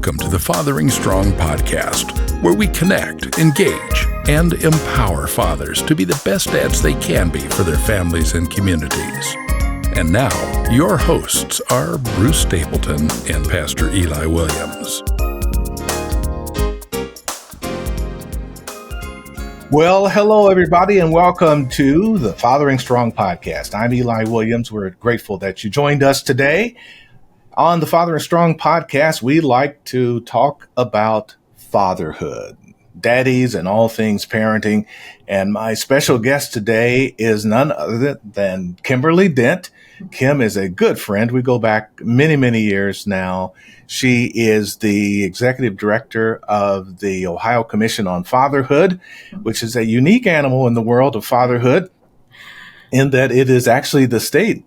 Welcome to the Fathering Strong podcast, where we connect, engage, and empower fathers to be the best dads they can be for their families and communities. And now, your hosts are Bruce Stapleton and Pastor Eli Williams. Well, hello, everybody, and welcome to the Fathering Strong podcast. I'm Eli Williams. We're grateful that you joined us today. On the Fathering Strong podcast, we like to talk about fatherhood, daddies, and all things parenting. And my special guest today is none other than Kimberly Dent. Kim is a good friend. We go back many, many years now. She is the executive director of the Ohio Commission on Fatherhood, which is a unique animal in the world of fatherhood, in that it is actually the state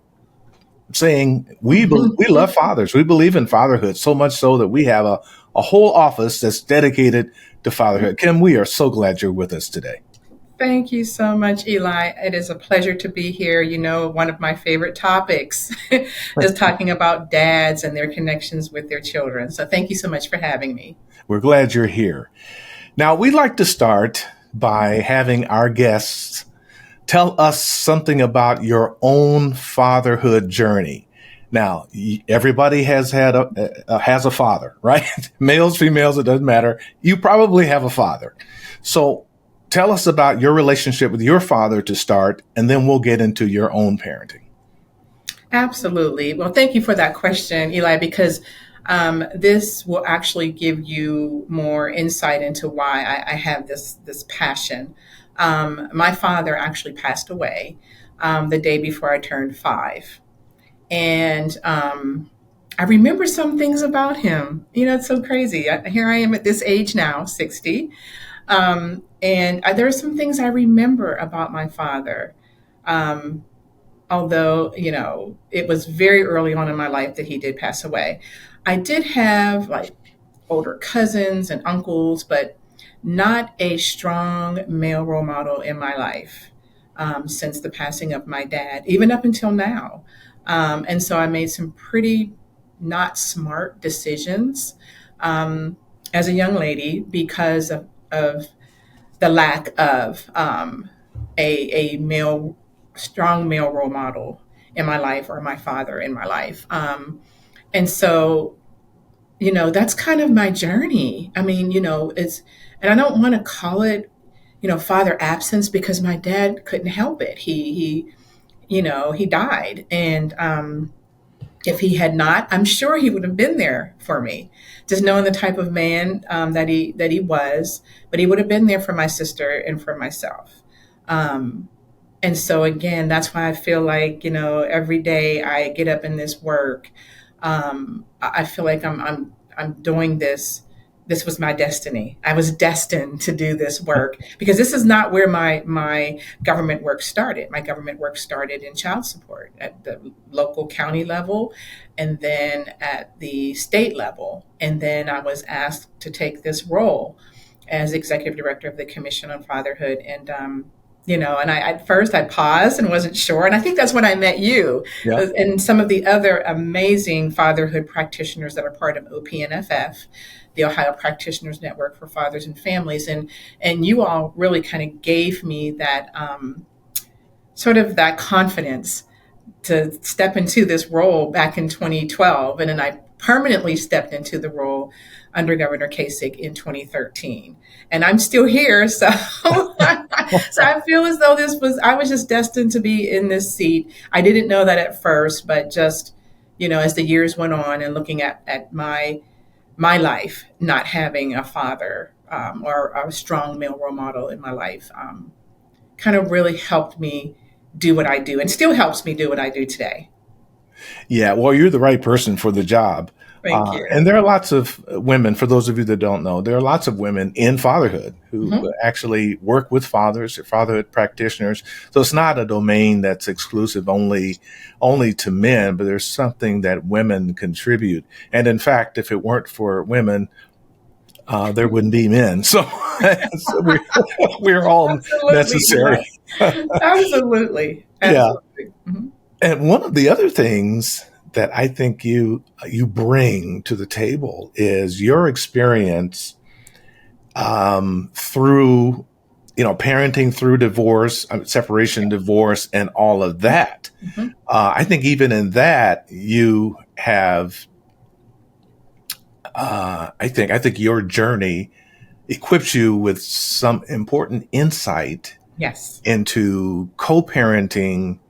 saying we love fathers. We believe in fatherhood, so much so that we have a whole office that's dedicated to fatherhood. Kim, we are so glad you're with us today. Thank you so much, Eli. It is a pleasure to be here. You know, one of my favorite topics is talking about dads and their connections with their children. So thank you so much for having me. We're glad you're here. Now, we'd like to start by having our guests tell us something about your own fatherhood journey. Now, everybody has a father, right? Males, females, it doesn't matter. You probably have a father. So tell us about your relationship with your father to start, and then we'll get into your own parenting. Absolutely. Well, thank you for that question, Eli, because this will actually give you more insight into why I have this passion. My father actually passed away the day before I turned 5. And I remember some things about him. You know, it's so crazy. Here I am at this age now, 60. And there are some things I remember about my father. Although, you know, it was very early on in my life that he did pass away. I did have like older cousins and uncles, but not a strong male role model in my life since the passing of my dad, even up until now. And so I made some pretty not smart decisions as a young lady because of the lack of a strong male role model in my life, or my father in my life. And so, you know, that's kind of my journey. I mean, you know, and I don't want to call it, you know, father absence, because my dad couldn't help it. He died. And if he had not, I'm sure he would have been there for me, just knowing the type of man that he was, but he would have been there for my sister and for myself. And so again, that's why I feel like, you know, every day I get up in this work, I feel like I'm doing this. This was my destiny. I was destined to do this work, because this is not where my government work started. My government work started in child support at the local county level, and then at the state level. And then I was asked to take this role as executive director of the Commission on Fatherhood. And, you know, and at first I paused and wasn't sure. And I think that's when I met you, and some of the other amazing fatherhood practitioners that are part of OPNFF, the Ohio Practitioners Network for Fathers and Families. And you all really kind of gave me that sort of that confidence to step into this role back in 2012. And then I permanently stepped into the role under Governor Kasich in 2013. And I'm still here. So, so I feel as though I was just destined to be in this seat. I didn't know that at first, but just, you know, as the years went on and looking at my life, not having a father or a strong male role model in my life kind of really helped me do what I do, and still helps me do what I do today. Yeah, well, you're the right person for the job. Thank you. And there are lots of women, for those of you that don't know, there are lots of women in fatherhood who actually work with fathers, or fatherhood practitioners. So it's not a domain that's exclusive only to men, but there's something that women contribute. And in fact, if it weren't for women, there wouldn't be men. So, we're all Absolutely necessary. Absolutely. Yeah. Mm-hmm. And one of the other things that I think you bring to the table is your experience through parenting through divorce, separation, divorce, and all of that. Mm-hmm. I think even in that you have. I think your journey equips you with some important insight Yes. into co-parenting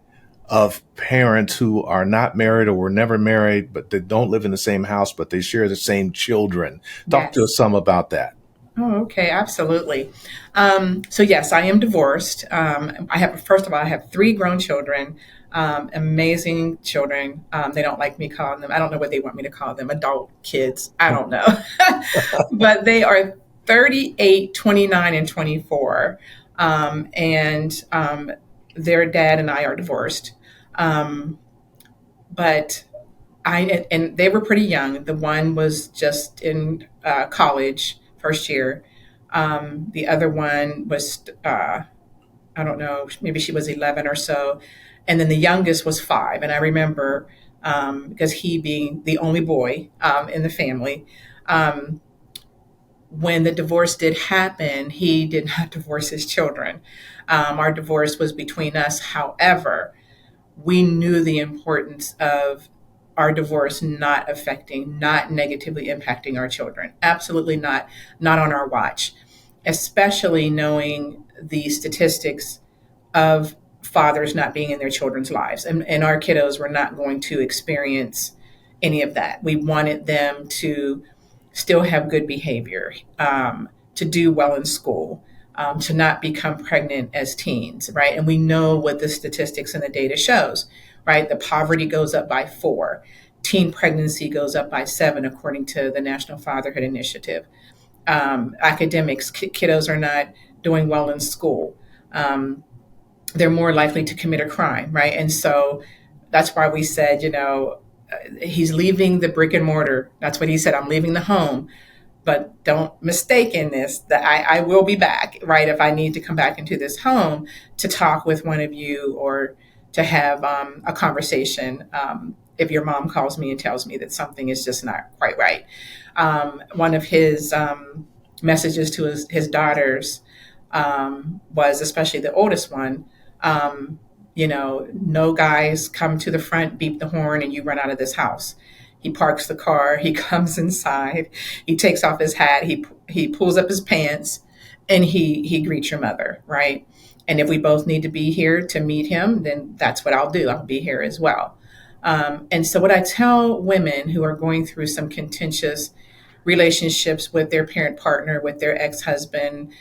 of parents who are not married or were never married, but they don't live in the same house, but they share the same children. Talk to Yes. us some about that. Oh, okay, absolutely. So yes, I am divorced. First of all, I have three grown children, amazing children. They don't like me calling them. I don't know what they want me to call them. Adult kids. I don't know, but they are 38, 29, and 24, and their dad and I are divorced. Um, but and they were pretty young. The one was just in college, first year. The other one was, I don't know, maybe she was 11 or so. And then the youngest was 5. And I remember, because he being the only boy in the family, um, when the divorce did happen, he did not divorce his children. Our divorce was between us. However, we knew the importance of our divorce not negatively impacting our children. Absolutely not, not on our watch, especially knowing the statistics of fathers not being in their children's lives. And our kiddos were not going to experience any of that. We wanted them to still have good behavior, to do well in school, to not become pregnant as teens, right? And we know what the statistics and the data shows, right? The poverty goes up by 4, teen pregnancy goes up by 7, according to the National Fatherhood Initiative. Academics, kiddos are not doing well in school. They're more likely to commit a crime, right? And so that's why we said, he's leaving the brick and mortar. That's what he said. I'm leaving the home, but don't mistake in this that I will be back, right? If I need to come back into this home to talk with one of you or to have a conversation, if your mom calls me and tells me that something is just not quite right. One of his messages to his daughters was, especially the oldest one, no guys come to the front, beep the horn, and you run out of this house. He parks the car. He comes inside. He takes off his hat. He pulls up his pants, and he greets your mother, right? And if we both need to be here to meet him, then that's what I'll do. I'll be here as well. And so, what I tell women who are going through some contentious relationships with their parent partner, with their ex-husband,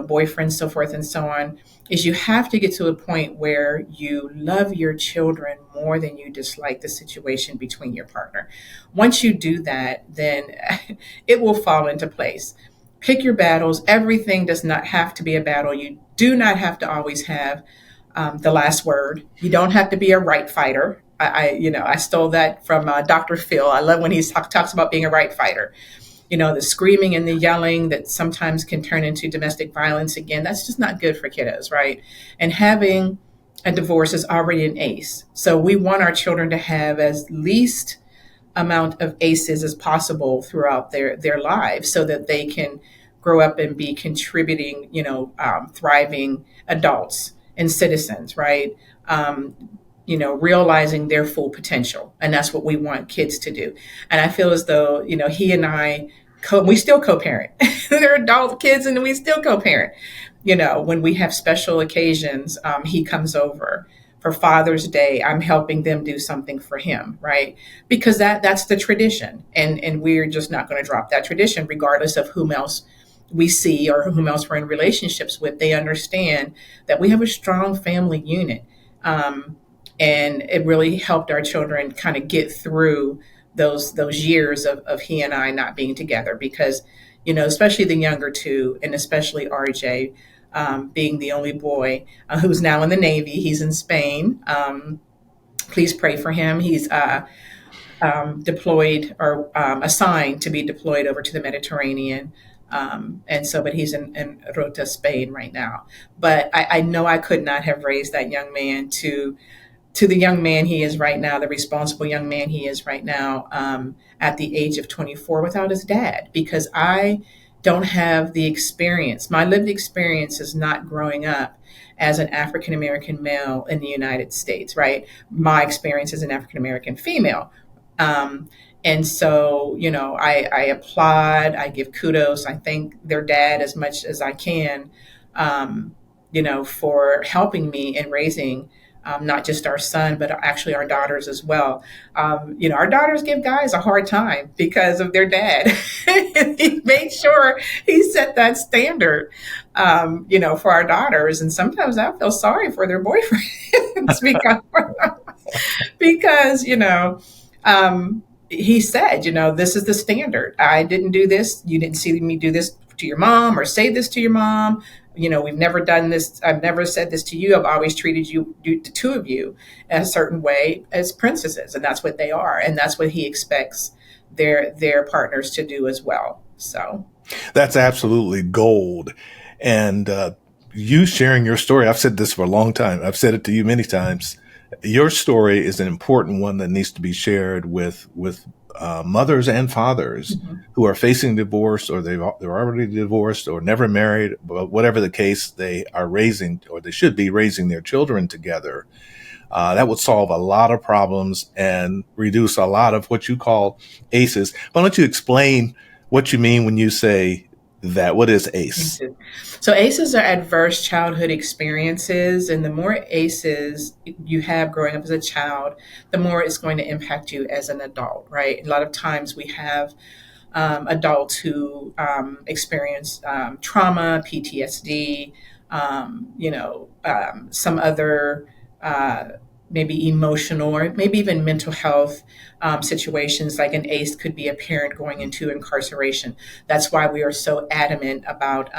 boyfriend, so forth and so on, is you have to get to a point where you love your children more than you dislike the situation between your partner. Once you do that, then it will fall into place. Pick your battles. Everything does not have to be a battle. You do not have to always have the last word. You don't have to be a right fighter. I stole that from Dr. Phil. I love when he talks about being a right fighter. The screaming and the yelling that sometimes can turn into domestic violence again, that's just not good for kiddos, right? And having a divorce is already an ACE. So we want our children to have as least amount of ACEs as possible throughout their lives so that they can grow up and be contributing, thriving adults and citizens, right? Realizing their full potential. And that's what we want kids to do. And I feel as though, he and I, we still co-parent. They're adult kids and we still co-parent. When we have special occasions, he comes over. For Father's Day, I'm helping them do something for him, right? Because that's the tradition. And we're just not going to drop that tradition, regardless of whom else we see or whom else we're in relationships with. They understand that we have a strong family unit. And it really helped our children kind of get through those years of he and I not being together because, especially the younger two, and especially RJ, being the only boy who's now in the Navy. He's in Spain. Please pray for him. He's deployed or assigned to be deployed over to the Mediterranean. But he's in Rota, Spain right now. But I know I could not have raised that young man to to the young man he is right now, the responsible young man he is right now, at the age of 24 without his dad, because I don't have the experience. My lived experience is not growing up as an African American male in the United States, right? My experience as an African American female. Um, and so, I applaud, I give kudos, I thank their dad as much as I can, for helping me in raising not just our son, but actually our daughters as well. Our daughters give guys a hard time because of their dad. He made sure he set that standard, for our daughters. And sometimes I feel sorry for their boyfriends because he said, this is the standard. I didn't do this. You didn't see me do this to your mom or say this to your mom. We've never done this. I've never said this to you. I've always treated the two of you in a certain way as princesses, and that's what they are, and that's what he expects their partners to do as well. So that's absolutely gold. And you sharing your story, I've said this for a long time. I've said it to you many times. Your story is an important one that needs to be shared with mothers and fathers who are facing divorce, or they're already divorced or never married, but whatever the case, they are raising, or they should be raising their children together. That would solve a lot of problems and reduce a lot of what you call ACEs. Why don't you explain what you mean when you say that? What is ACE? So ACEs are adverse childhood experiences, and the more ACEs you have growing up as a child, the more it's going to impact you as an adult, right? A lot of times we have adults who experience trauma, PTSD, some other maybe emotional or maybe even mental health situations. Like an ACE could be a parent going into incarceration. That's why we are so adamant about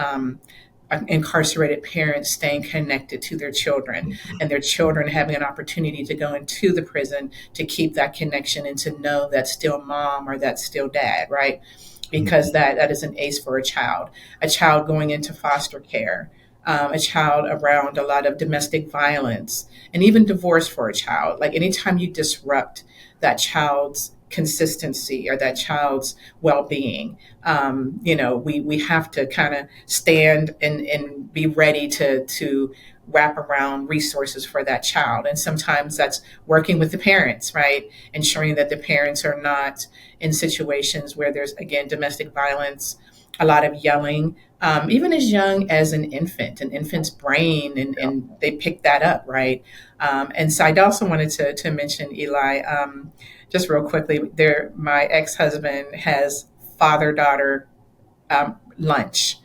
incarcerated parents staying connected to their children, and their children having an opportunity to go into the prison to keep that connection and to know that's still mom or that's still dad, right? Because that is an ACE for a child going into foster care, a child around a lot of domestic violence, and even divorce for a child. Like anytime you disrupt that child's consistency or that child's well-being, we have to kind of stand and be ready to wrap around resources for that child. And sometimes that's working with the parents, right? Ensuring that the parents are not in situations where there's, again, domestic violence, a lot of yelling, even as young as an infant's brain, and they pick that up, right? And so I also wanted to mention, Eli, just real quickly, my ex-husband has father-daughter lunch.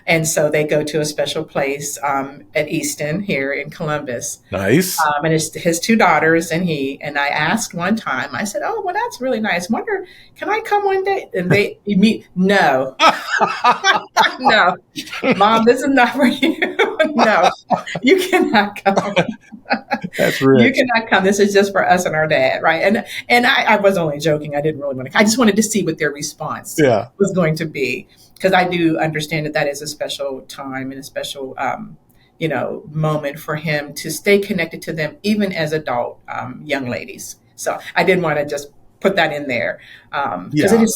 And so they go to a special place at Easton here in Columbus. Nice. And it's his two daughters and he. And I asked one time, I said, "Oh, well, that's really nice. Wonder, can I come one day?" And they meet, no, no, Mom, this is not for you. No, you cannot come. That's rich. You cannot come. This is just for us and our dad, right? And I was only joking. I didn't really want to. I just wanted to see what their response was going to be, because I do understand that is a special time and a special, moment for him to stay connected to them, even as adult young ladies. So I did want to just put that in there. I'm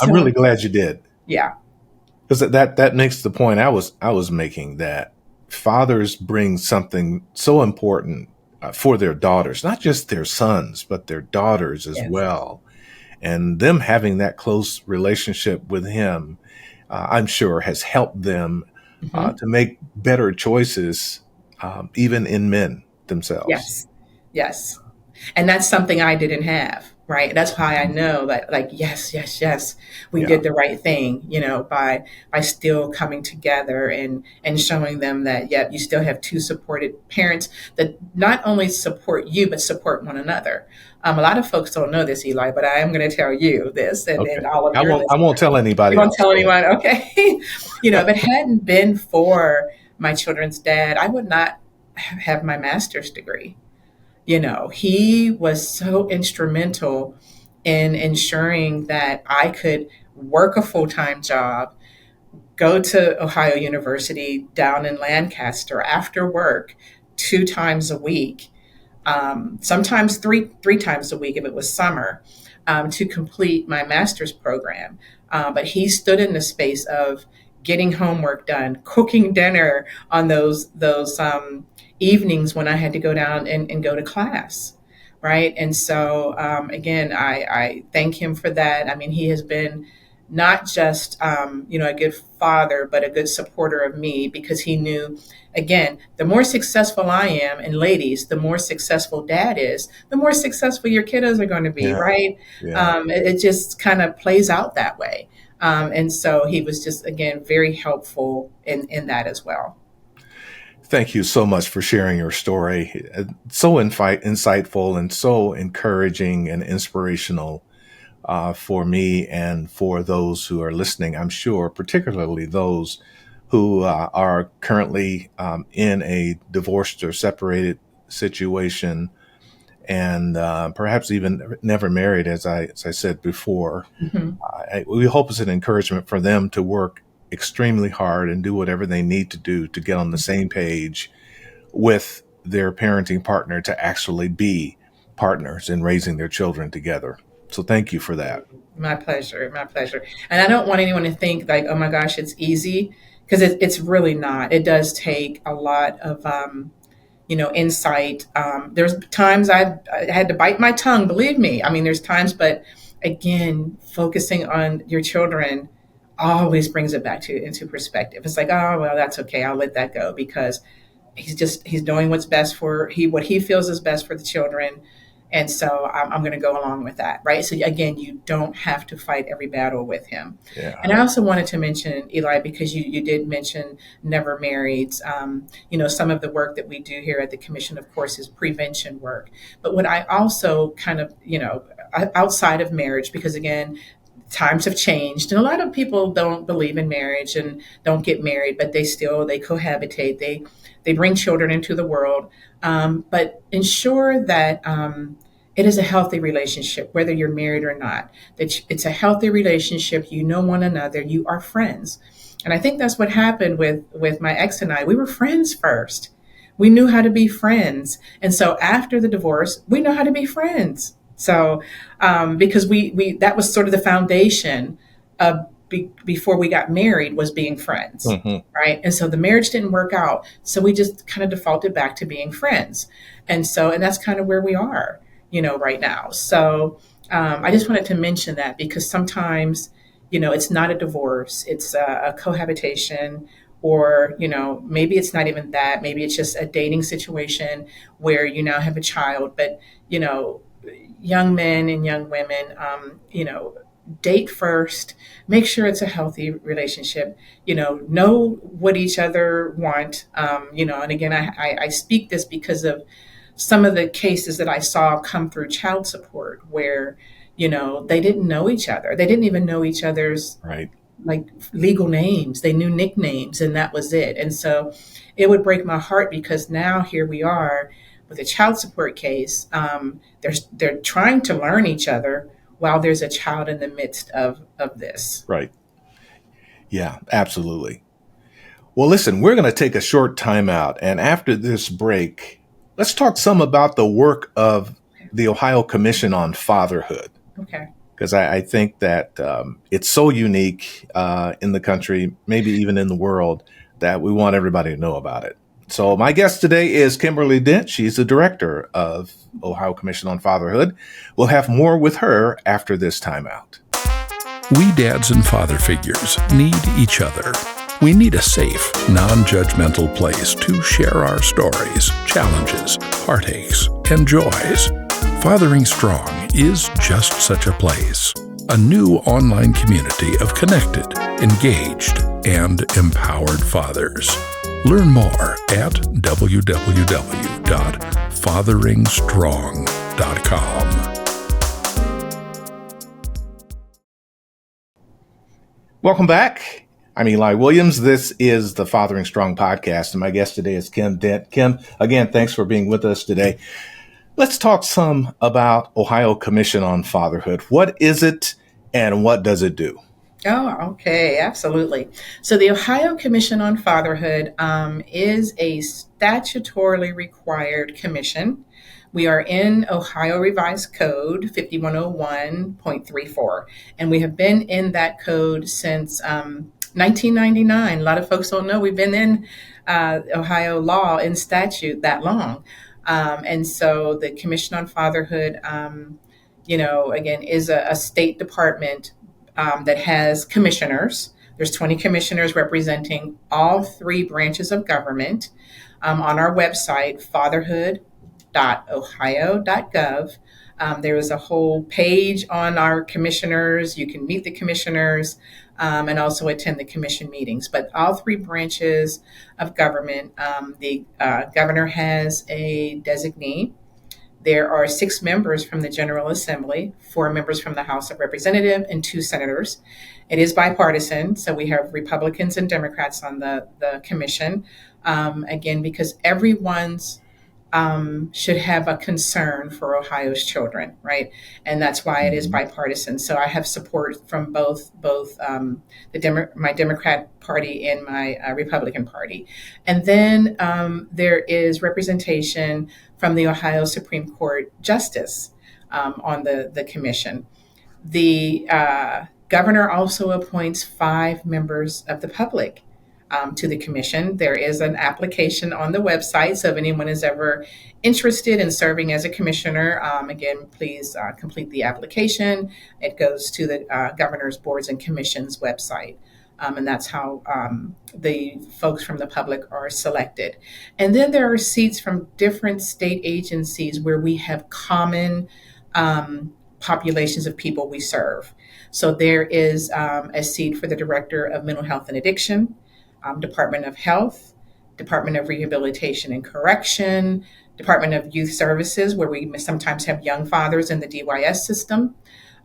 really glad you did. Yeah, because that makes the point I was making, that fathers bring something so important for their daughters, not just their sons, but their daughters as well. And them having that close relationship with him, I'm sure, has helped them to make better choices, even in men themselves. Yes. And that's something I didn't have, right? That's why I know that, like, yes, we did the right thing, by still coming together and showing them that, you still have two supported parents that not only support you, but support one another. A lot of folks don't know this, Eli, but I am going to tell you this, and all of your I won't tell anybody. You won't tell anyone, okay? If it hadn't been for my children's dad, I would not have my master's degree. He was so instrumental in ensuring that I could work a full-time job, go to Ohio University down in Lancaster after work 2 times a week, sometimes three times a week if it was summer, to complete my master's program. But he stood in the space of getting homework done, cooking dinner on those evenings when I had to go down and go to class. Right. And so, again, I thank him for that. I mean, he has been not just, a good father, but a good supporter of me because he knew, again, the more successful I am, and ladies, the more successful dad is, the more successful your kiddos are going to be, Yeah. right? Yeah. It just kind of plays out that way. And so he was just, again, very helpful in that as well. Thank you so much for sharing your story. So insightful and so encouraging and inspirational for me and for those who are listening, I'm sure, particularly those who are currently in a divorced or separated situation and perhaps even never married, as I said before. Mm-hmm. We hope it's an encouragement for them to work extremely hard and do whatever they need to do to get on the same page with their parenting partner to actually be partners in raising their children together. So thank you for that. My pleasure. My pleasure. And I don't want anyone to think like, oh my gosh, it's easy, because it's really not. It does take a lot of, insight. There's times I had to bite my tongue, believe me. I mean, there's times, but again, focusing on your children always brings it back into perspective. It's like, oh, well, that's okay. I'll let that go because he's doing what's best for what he feels is best for the children. And so I'm going to go along with that. Right. So again, you don't have to fight every battle with him. Yeah. And I also wanted to mention, Eli, because you did mention never marrieds. Some of the work that we do here at the Commission, of course, is prevention work. But what I also kind of, outside of marriage, because again, times have changed and a lot of people don't believe in marriage and don't get married, but they cohabitate, they bring children into the world, but ensure that it is a healthy relationship, whether you're married or not, that it's a healthy relationship. You know one another, you are friends. And I think that's what happened with my ex and I. We were friends first. We knew how to be friends. And so after the divorce, we know how to be friends. So, because we that was sort of the foundation of before we got married, was being friends, right? And so the marriage didn't work out, so we just kind of defaulted back to being friends, and that's kind of where we are, right now. So I just wanted to mention that because sometimes, it's not a divorce, it's a cohabitation. Or, maybe it's not even that. Maybe it's just a dating situation where you now have a child, but, young men and young women, date first, make sure it's a healthy relationship, know what each other want, and again, I speak this because of some of the cases that I saw come through child support where, they didn't know each other. They didn't even know each other's Right. like legal names. They knew nicknames and that was it. And so it would break my heart because now here we are with a child support case. They're trying to learn each other while there's a child in the midst of this. Right. Yeah, absolutely. Well, listen, we're going to take a short time out. And after this break, let's talk some about the work of the Ohio Commission on Fatherhood. Okay. Because I think that it's so unique in the country, maybe even in the world, that we want everybody to know about it. So my guest today is Kimberly Dent. She's the director of Ohio Commission on Fatherhood. We'll have more with her after this timeout. We dads and father figures need each other. We need a safe, non-judgmental place to share our stories, challenges, heartaches, and joys. Fathering Strong is just such a place. A new online community of connected, engaged, and empowered fathers. Learn more at www.fatheringstrong.com. Welcome back. I'm Eli Williams. This is the Fathering Strong podcast, and my guest today is Kim Dent. Kim, again, thanks for being with us today. Let's talk some about Ohio Commission on Fatherhood. What is it and what does it do? Oh, okay. Absolutely. So the Ohio Commission on Fatherhood is a statutorily required commission We are in Ohio Revised Code 5101.34, and we have been in that code since 1999. A lot of folks don't know we've been in Ohio law and statute that long. And so the Commission on Fatherhood, again, is a state department that has commissioners. There's 20 commissioners representing all three branches of government. On our website, fatherhood.ohio.gov, there is a whole page on our commissioners. You can meet the commissioners and also attend the commission meetings. But all three branches of government, the governor has a designee. There are 6 members from the General Assembly, 4 members from the House of Representatives, and 2 senators. It is bipartisan, so we have Republicans and Democrats on the commission. Again, because everyone's should have a concern for Ohio's children, right? And that's why it is bipartisan. So I have support from both my Democrat Party and my Republican Party. And then there is representation from the Ohio Supreme Court Justice on the commission. The governor also appoints 5 members of the public to the commission. There is an application on the website, so if anyone is ever interested in serving as a commissioner, again, please complete the application. It goes to the governor's boards and commissions website. And that's how the folks from the public are selected. And then there are seats from different state agencies where we have common populations of people we serve. So there is a seat for the Director of Mental Health and Addiction, Department of Health, Department of Rehabilitation and Correction, Department of Youth Services, where we sometimes have young fathers in the DYS system.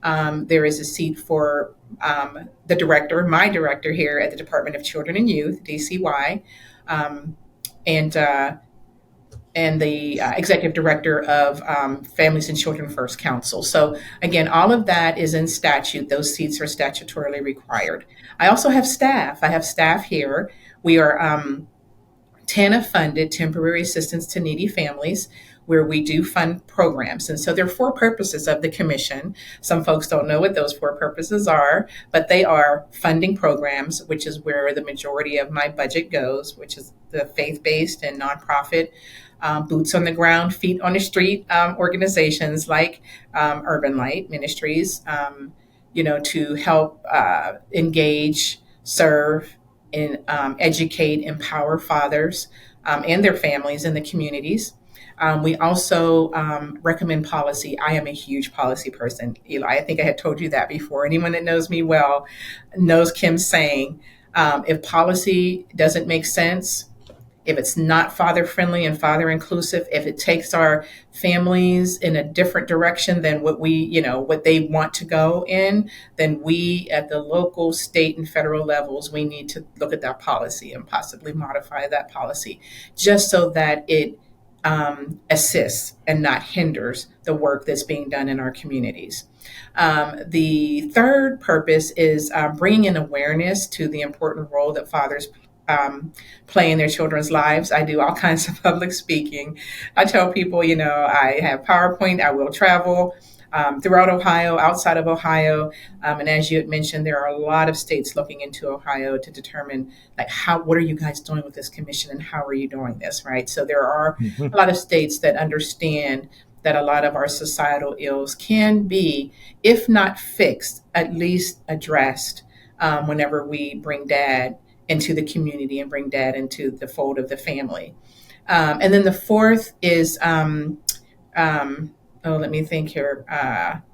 There is a seat for the director, my director here at the Department of Children and Youth, DCY, and the executive director of Families and Children First Council. So again, all of that is in statute. Those seats are statutorily required. I also have staff. I have staff here. We are TANF funded, Temporary Assistance to Needy Families, where we do fund programs. And so there are 4 purposes of the commission. Some folks don't know what those 4 purposes are, but they are funding programs, which is where the majority of my budget goes, which is the faith-based and nonprofit, boots on the ground, feet on the street organizations like Urban Light Ministries, to help engage, serve, and educate, empower fathers and their families in the communities. We also recommend policy. I am a huge policy person, Eli. I think I had told you that before. Anyone that knows me well knows Kim's saying, if policy doesn't make sense, if it's not father friendly and father inclusive, if it takes our families in a different direction than what they want to go in, then we at the local, state, and federal levels, we need to look at that policy and possibly modify that policy just so that it assists and not hinders the work that's being done in our communities. The third purpose is bringing in awareness to the important role that fathers play in their children's lives. I do all kinds of public speaking. I tell people, I have PowerPoint, I will travel throughout Ohio, outside of Ohio. And as you had mentioned, there are a lot of states looking into Ohio to determine what are you guys doing with this commission and how are you doing this, right? So there are a lot of states that understand that a lot of our societal ills can be, if not fixed, at least addressed whenever we bring dad into the community and bring dad into the fold of the family. And then the fourth is, let me think here,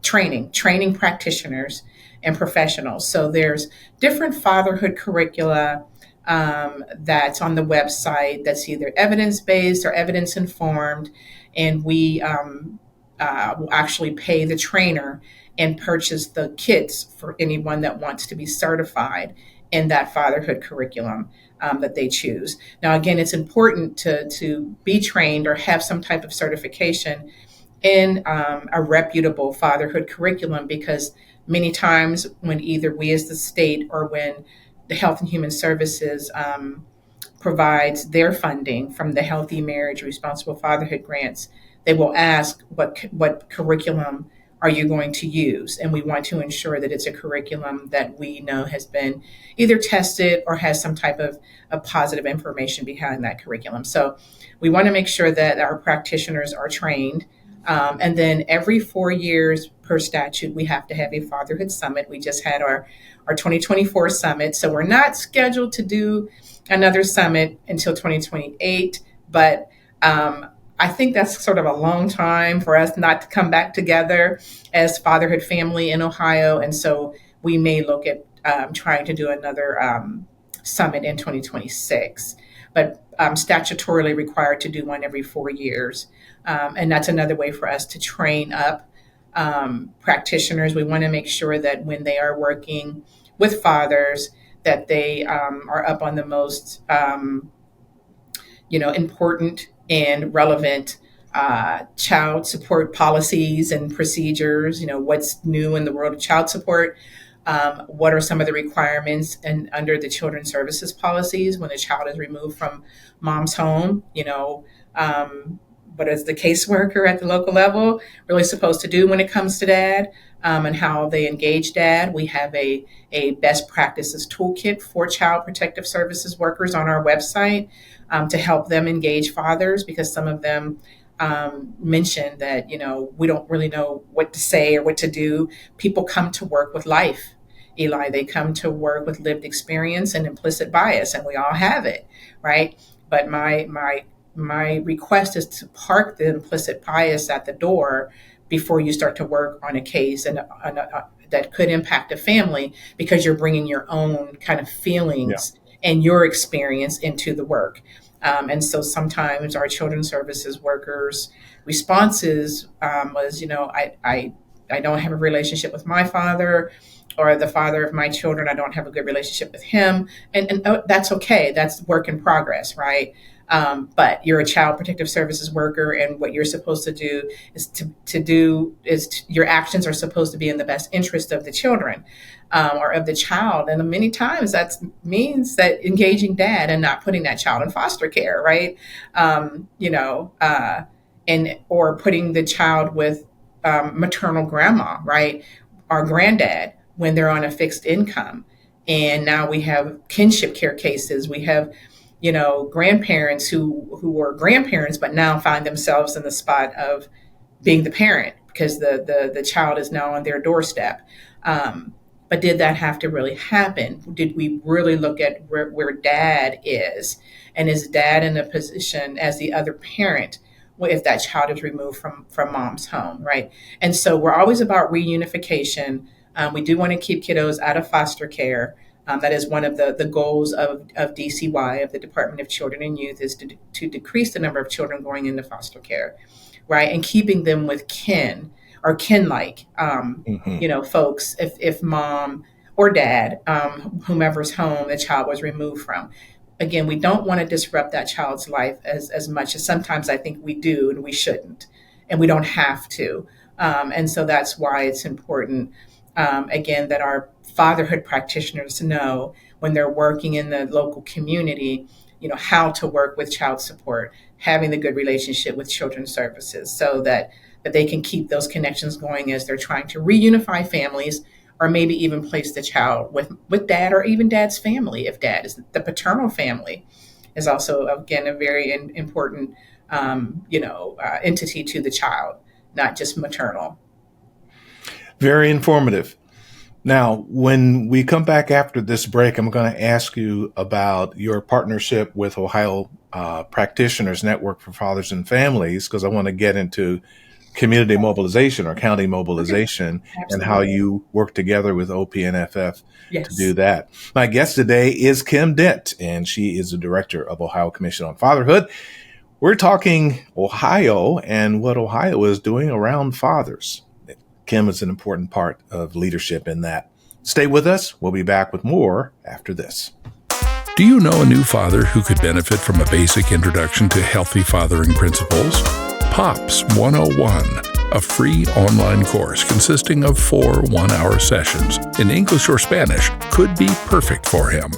training practitioners and professionals. So there's different fatherhood curricula that's on the website that's either evidence-based or evidence-informed. And we will actually pay the trainer and purchase the kits for anyone that wants to be certified in that fatherhood curriculum that they choose. Now, again, it's important to be trained or have some type of certification in a reputable fatherhood curriculum, because many times when either we as the state or when the Health and Human Services provides their funding from the Healthy Marriage Responsible Fatherhood grants, they will ask what curriculum are you going to use? And we want to ensure that it's a curriculum that we know has been either tested or has some type of positive information behind that curriculum. So we want to make sure that our practitioners are trained. And then every 4 years per statute, we have to have a fatherhood summit. We just had our 2024 summit. So we're not scheduled to do another summit until 2028. But I think that's sort of a long time for us not to come back together as fatherhood family in Ohio. And so we may look at trying to do another summit in 2026, but statutorily required to do one every 4 years. And that's another way for us to train up practitioners. We want to make sure that when they are working with fathers, that they are up on the most important and relevant child support policies and procedures. What's new in the world of child support. What are some of the requirements and under the children's services policies when the child is removed from mom's home? What is the caseworker at the local level really supposed to do when it comes to dad, and how they engage dad? We have a best practices toolkit for child protective services workers on our website to help them engage fathers, because some of them mentioned that, we don't really know what to say or what to do. People come to work with life, Eli. They come to work with lived experience and implicit bias, and we all have it, right? But my request is to park the implicit bias at the door before you start to work on a case and that could impact a family, because you're bringing your own kind of feelings and your experience into the work. And so sometimes our children's services workers' responses was, I don't have a relationship with my father, or the father of my children, I don't have a good relationship with him. And that's okay. That's work in progress, right? But you're a child protective services worker, and what you're supposed to do is your actions are supposed to be in the best interest of the children, or of the child. And many times that means that engaging dad and not putting that child in foster care, right? Or putting the child with maternal grandma, right? Or granddad when they're on a fixed income. And now we have kinship care cases. We have grandparents who were grandparents, but now find themselves in the spot of being the parent because the child is now on their doorstep. But did that have to really happen? Did we really look at where dad is? And is dad in a position as the other parent if that child is removed from mom's home, right? And so we're always about reunification. We do want to keep kiddos out of foster care. That is one of the goals of DCY, of the Department of Children and Youth, is to decrease the number of children going into foster care, right? And keeping them with kin or kin-like, folks, if mom or dad, whomever's home the child was removed from. Again, we don't want to disrupt that child's life as much as sometimes I think we do, and we shouldn't, and we don't have to. And so that's why it's important, again, that our fatherhood practitioners know when they're working in the local community, how to work with child support, having the good relationship with children's services, so that they can keep those connections going as they're trying to reunify families, or maybe even place the child with dad or even dad's family. If dad is the paternal family, is also, again, a very important, entity to the child, not just maternal. Very informative. Now, when we come back after this break, I'm going to ask you about your partnership with Ohio Practitioners Network for Fathers and Families, because I want to get into community mobilization or county mobilization, and how you work together with OPNFF to do that. My guest today is Kim Dent, and she is the director of Ohio Commission on Fatherhood. We're talking Ohio and what Ohio is doing around fathers. Kim is an important part of leadership in that. Stay with us. We'll be back with more after this. Do you know a new father who could benefit from a basic introduction to healthy fathering principles? POPS 101, a free online course consisting of 4 one-hour sessions in English or Spanish, could be perfect for him.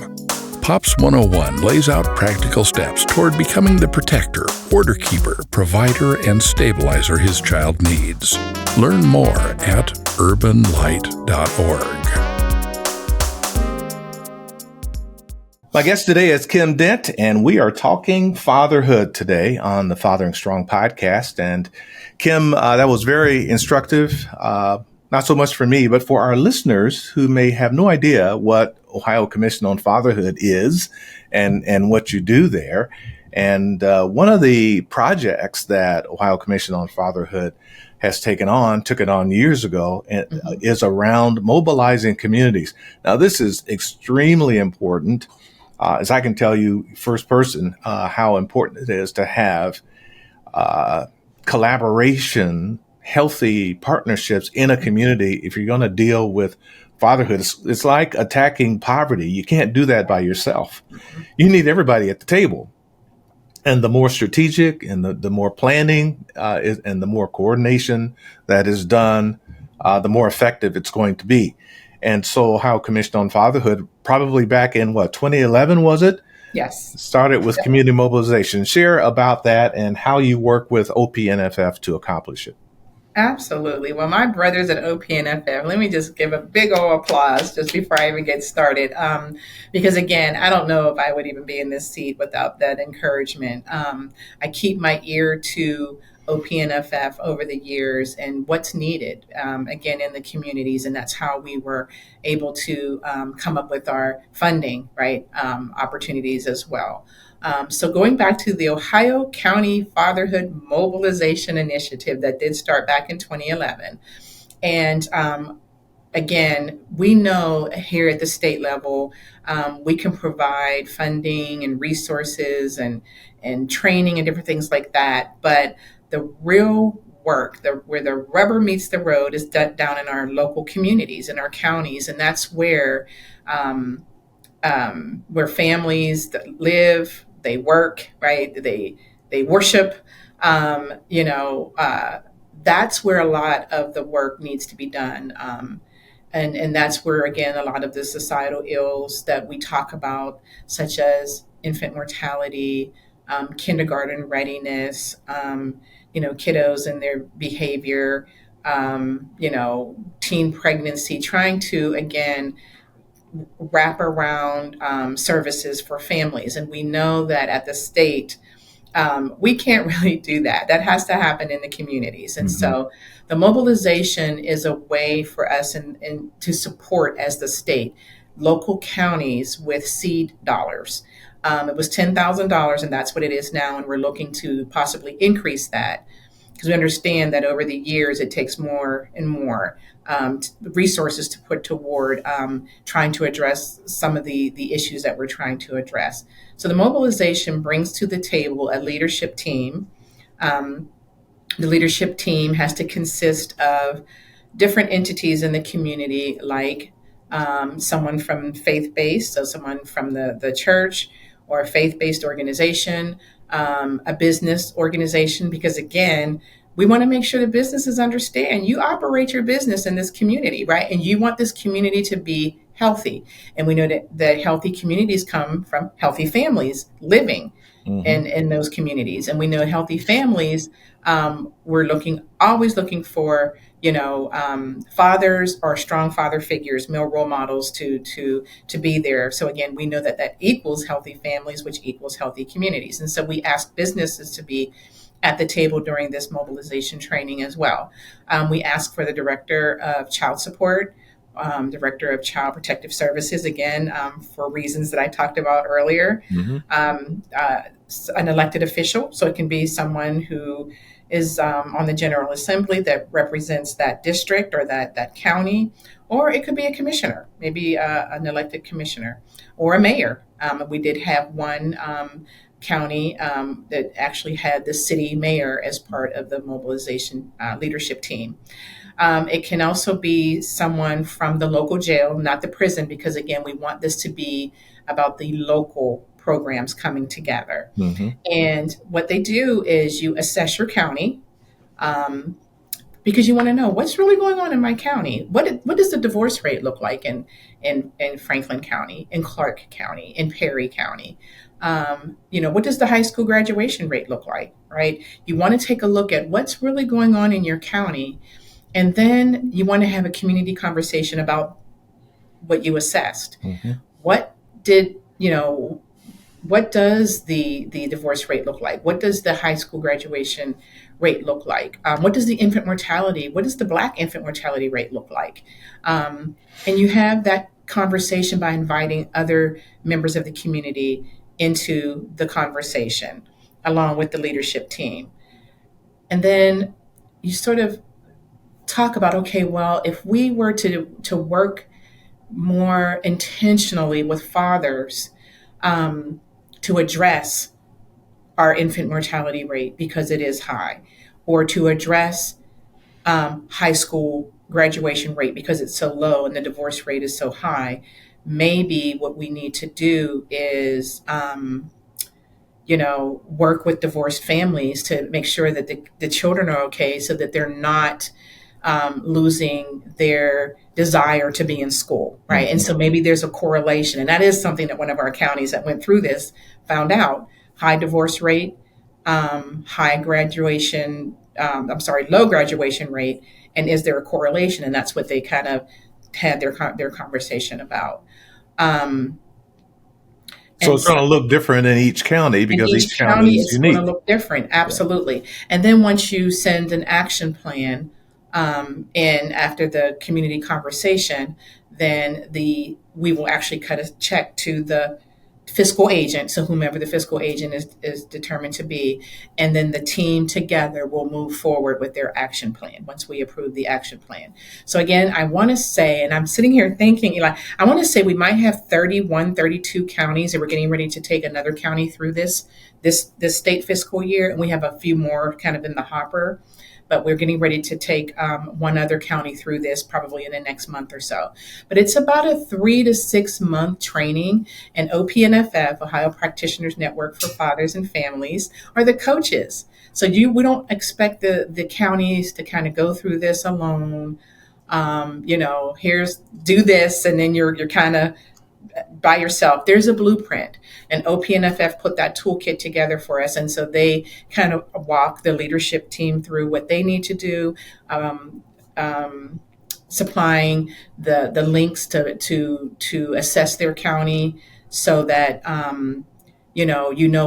Pops 101 lays out practical steps toward becoming the protector, order keeper, provider, and stabilizer his child needs. Learn more at urbanlight.org. My guest today is Kim Dent, and we are talking fatherhood today on the Fathering Strong podcast. And Kim, that was very instructive, not so much for me, but for our listeners who may have no idea what Ohio Commission on Fatherhood is and what you do there. And one of the projects that Ohio Commission on Fatherhood has took it on years ago, is around mobilizing communities. Now, this is extremely important. As I can tell you first person, how important it is to have collaboration, healthy partnerships in a community if you're going to deal with fatherhood. It's like attacking poverty. You can't do that by yourself. You need everybody at the table. And the more strategic and the more planning and the more coordination that is done, the more effective it's going to be. And so Ohio Commission on Fatherhood, probably back in 2011, was it? Yes. Started with community mobilization. Share about that and how you work with OPNFF to accomplish it. Absolutely. Well, my brothers at OPNFF, let me just give a big old applause just before I even get started. Because again, I don't know if I would even be in this seat without that encouragement. I keep my ear to OPNFF over the years and what's needed, again, in the communities. And that's how we were able to come up with our funding, right, opportunities as well. So going back to the Ohio County Fatherhood Mobilization Initiative that did start back in 2011. And again, we know here at the state level, we can provide funding and resources and training and different things like that. But the real work, where the rubber meets the road, is down in our local communities, in our counties. And that's where families that live, they work, right? They worship, that's where a lot of the work needs to be done. And that's where, again, a lot of the societal ills that we talk about, such as infant mortality, kindergarten readiness, kiddos and their behavior, teen pregnancy, trying to, again, wrap around services for families. And we know that at the state, we can't really do that. That has to happen in the communities. And so the mobilization is a way for us and to support, as the state, local counties with seed dollars. It was $10,000, and that's what it is now. And we're looking to possibly increase that, because we understand that over the years, it takes more and more resources to put toward trying to address some of the issues that we're trying to address. So the mobilization brings to the table a leadership team. The leadership team has to consist of different entities in the community, like someone from faith-based, so someone from the church or a faith-based organization, a business organization, because again, we want to make sure the businesses understand you operate your business in this community, right? And you want this community to be healthy. And we know that healthy communities come from healthy families living in those communities. And we know healthy families, we're always looking for, fathers or strong father figures, male role models to be there. So again, we know that equals healthy families, which equals healthy communities. And so we ask businesses to be at the table during this mobilization training as well. We ask for the director of child support, director of child protective services, again, for reasons that I talked about earlier, an elected official. So it can be someone who is on the General Assembly that represents that district or that county, or it could be a commissioner, maybe an elected commissioner or a mayor. We did have one county that actually had the city mayor as part of the mobilization leadership team. It can also be someone from the local jail, not the prison, because again, we want this to be about the local programs coming together. And what they do is you assess your county, because you want to know what's really going on in my county. What does the divorce rate look like in Franklin County, in Clark County, in Perry County? What does the high school graduation rate look like, right? You want to take a look at what's really going on in your county, and then you want to have a community conversation about what you assessed. Mm-hmm. What did, what does the divorce rate look like? What does the high school graduation rate look like? What does the infant mortality, what does the Black infant mortality rate look like? And you have that conversation by inviting other members of the community into the conversation along with the leadership team. And then you sort of talk about, okay, well, if we were to work more intentionally with fathers to address our infant mortality rate because it is high, or to address high school graduation rate because it's so low and the divorce rate is so high, maybe what we need to do is work with divorced families to make sure that the children are okay, so that they're not losing their desire to be in school, right? Mm-hmm. And so maybe there's a correlation, and that is something that one of our counties that went through this found out: high divorce rate, low graduation rate, and is there a correlation? And that's what they kind of had their conversation about. So it's going to look different in each county because each county is unique. Going to look different, absolutely. Yeah. And then once you send an action plan, and after the community conversation, then we will actually cut a check to the fiscal agent, so whomever the fiscal agent is determined to be, and then the team together will move forward with their action plan once we approve the action plan. So again, I want to say, and I'm sitting here thinking, Eli, I want to say we might have 31, 32 counties, and we're getting ready to take another county through this state fiscal year, and we have a few more kind of in the hopper. But we're getting ready to take one other county through this probably in the next month or so. But it's about a 3 to 6 month training, and OPNFF, Ohio Practitioners Network for Fathers and Families, are the coaches. So we don't expect the counties to kind of go through this alone. Here's do this, and then you're kind of by yourself. There's a blueprint, and OPNFF put that toolkit together for us. And so they kind of walk the leadership team through what they need to do, supplying the links to assess their county, so that,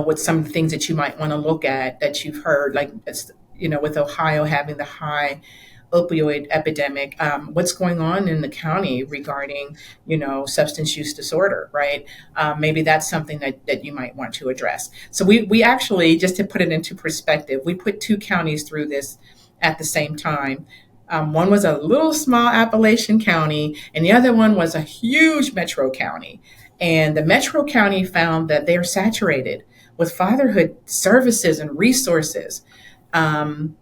what some of the things that you might want to look at that you've heard, like, with Ohio having the high opioid epidemic, what's going on in the county regarding, substance use disorder, right? Maybe that's something that you might want to address. So we actually, just to put it into perspective, we put 2 counties through this at the same time. One was a little small Appalachian county, and the other one was a huge metro county. And the metro county found that they are saturated with fatherhood services and resources. And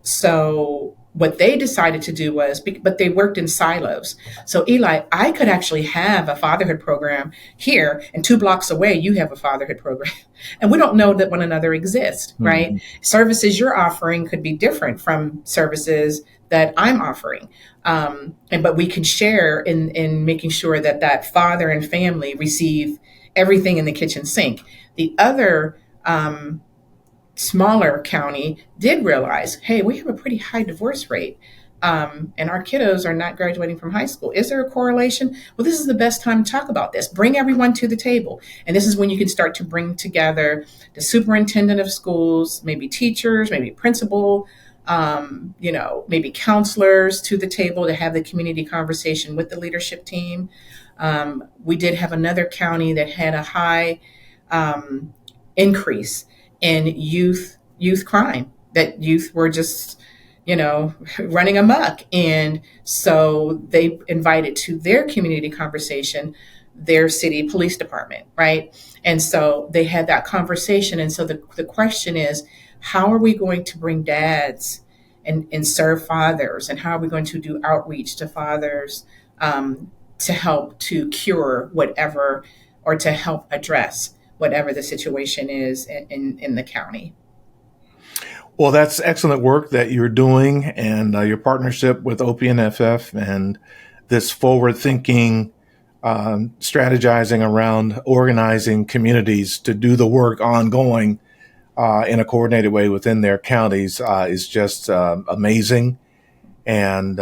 so what they decided to do was, but they worked in silos. So Eli, I could actually have a fatherhood program here, and 2 blocks away, you have a fatherhood program. And we don't know that one another exists, right? Mm-hmm. Services you're offering could be different from services that I'm offering. But we can share in making sure that father and family receive everything in the kitchen sink. The other smaller county did realize, hey, we have a pretty high divorce rate, and our kiddos are not graduating from high school. Is there a correlation? Well, this is the best time to talk about this. Bring everyone to the table. And this is when you can start to bring together the superintendent of schools, maybe teachers, maybe principal, maybe counselors to the table to have the community conversation with the leadership team. We did have another county that had a high increase in youth crime, that youth were just, running amok. And so they invited to their community conversation their city police department, right? And so they had that conversation. And so the question is, how are we going to bring dads and serve fathers? And how are we going to do outreach to fathers to help to cure whatever, or to help address whatever the situation is in the county? Well, that's excellent work that you're doing, and your partnership with OPNFF and this forward-thinking strategizing around organizing communities to do the work ongoing in a coordinated way within their counties is just amazing. And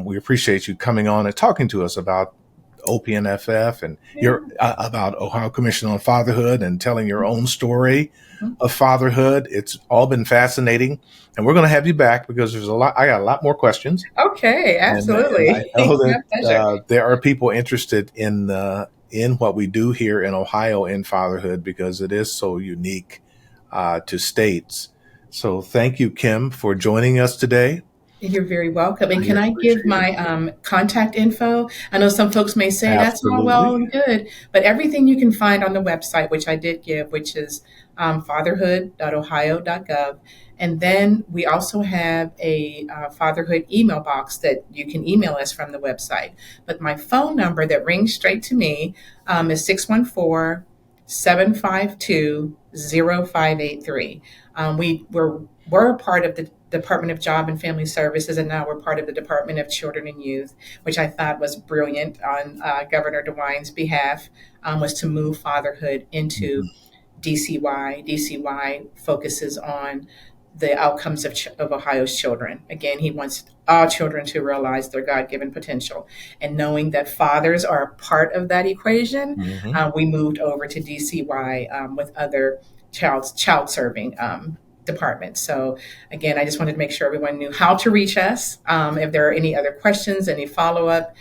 we appreciate you coming on and talking to us about OPNFF and your about Ohio Commission on Fatherhood and telling your own story of fatherhood. It's all been fascinating, and we're going to have you back because there's a lot. I got a lot more questions. Okay, absolutely. And I know My pleasure. that there are people interested in what we do here in Ohio in fatherhood because it is so unique to states. So thank you, Kim, for joining us today. You're very welcome. And can I give my contact info? I know some folks may say that's all well and good, but everything you can find on the website, which I did give, which is fatherhood.ohio.gov. And then we also have a fatherhood email box that you can email us from the website. But my phone number that rings straight to me is 614-752-0583. We're a part of the Department of Job and Family Services, and now we're part of the Department of Children and Youth, which I thought was brilliant on Governor DeWine's behalf, was to move fatherhood into DCY. DCY focuses on the outcomes of Ohio's children. Again, he wants all children to realize their God-given potential. And knowing that fathers are a part of that equation, we moved over to DCY with other child-serving department. So again, I just wanted to make sure everyone knew how to reach us. If there are any other questions, any follow-up,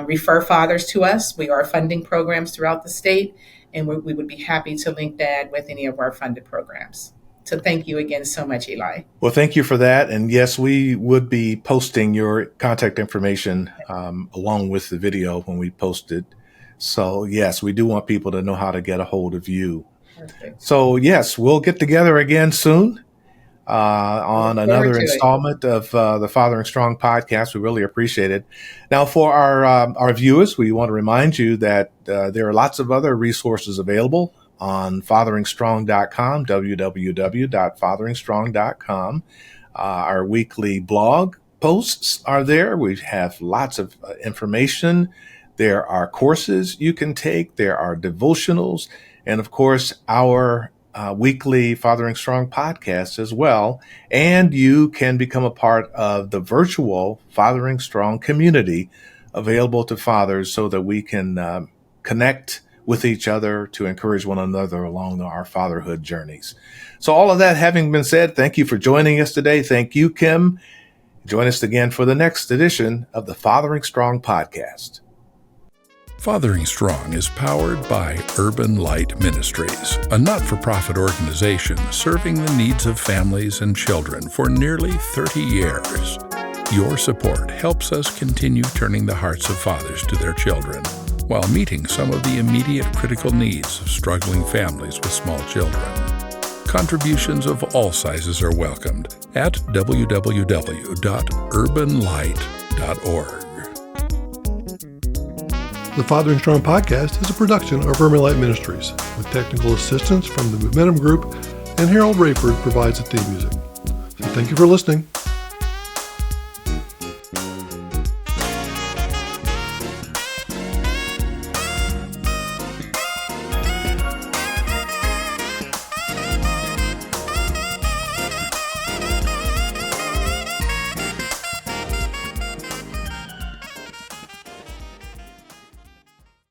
refer fathers to us. We are funding programs throughout the state, and we would be happy to link Dad with any of our funded programs. So thank you again so much, Eli. Well, thank you for that. And yes, we would be posting your contact information along with the video when we post it. So yes, we do want people to know how to get a hold of you. Perfect. So yes, we'll get together again soon. On another installment of the Fathering Strong podcast. We really appreciate it. Now, for our viewers, we want to remind you that there are lots of other resources available on fatheringstrong.com, www.fatheringstrong.com. Our weekly blog posts are there. We have lots of information. There are courses you can take. There are devotionals. And, of course, our weekly Fathering Strong podcast as well. And you can become a part of the virtual Fathering Strong community available to fathers so that we can connect with each other to encourage one another along our fatherhood journeys. So all of that having been said, thank you for joining us today. Thank you, Kim. Join us again for the next edition of the Fathering Strong podcast. Fathering Strong is powered by Urban Light Ministries, a not-for-profit organization serving the needs of families and children for nearly 30 years. Your support helps us continue turning the hearts of fathers to their children while meeting some of the immediate critical needs of struggling families with small children. Contributions of all sizes are welcomed at www.urbanlight.org. The Fathering Strong podcast is a production of Urban Light Ministries, with technical assistance from the Momentum Group, and Harold Rayford provides the theme music. So thank you for listening.